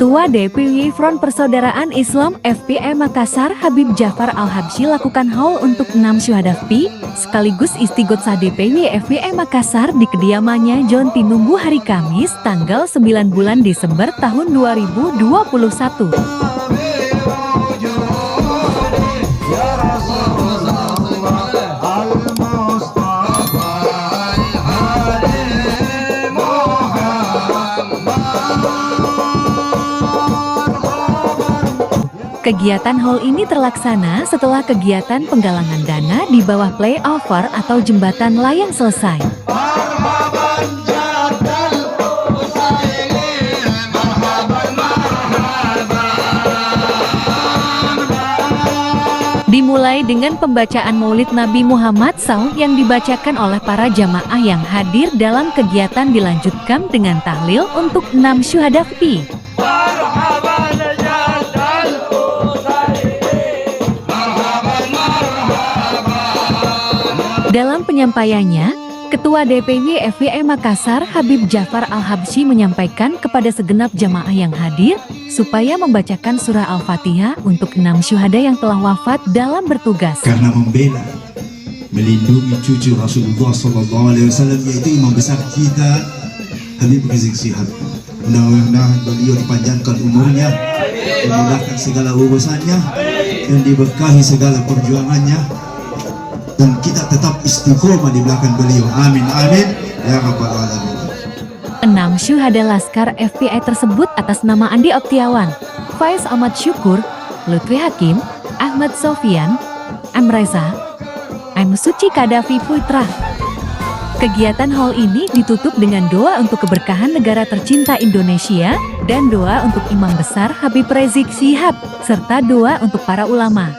Ketua DPW Front Persaudaraan Islam FPI Makassar Habib Jafar Al-Habsyi lakukan haul untuk 6 syuhada FPI sekaligus istighosah DPW FPI Makassar di kediamannya John Tinumbu hari Kamis tanggal 9 bulan Desember tahun 2021. Kegiatan haul ini terlaksana setelah kegiatan penggalangan dana di bawah flyover atau jembatan layang selesai. Dimulai dengan pembacaan Maulid Nabi Muhammad SAW yang dibacakan oleh para jamaah yang hadir dalam kegiatan, dilanjutkan dengan tahlil untuk 6 syuhada FPI. Dalam penyampaiannya, Ketua DPW FPI Makassar Habib Jafar Al-Habsyi menyampaikan kepada segenap jamaah yang hadir supaya membacakan surah Al-Fatihah untuk 6 syuhada yang telah wafat dalam bertugas. Karena membela, melindungi cucu Rasulullah SAW, yaitu imam besar kita Habib Rizik Syihab. Mudah-mudahan beliau dipanjangkan umurnya, dimudahkan segala urusannya, dan diberkahi segala perjuangannya, dan kita tetap istiqomah di belakang beliau. Amin, amin, ya rabbal alamin. 6 syuhada Laskar FPI tersebut atas nama Andi Oktiawan, Faiz Ahmad Syukur, Lutfi Hakim, Ahmad Sofyan, M. Reza, M. Suci Kadafi Putra. Kegiatan haul ini ditutup dengan doa untuk keberkahan negara tercinta Indonesia dan doa untuk Imam Besar Habib Rizik Syihab, serta doa untuk para ulama.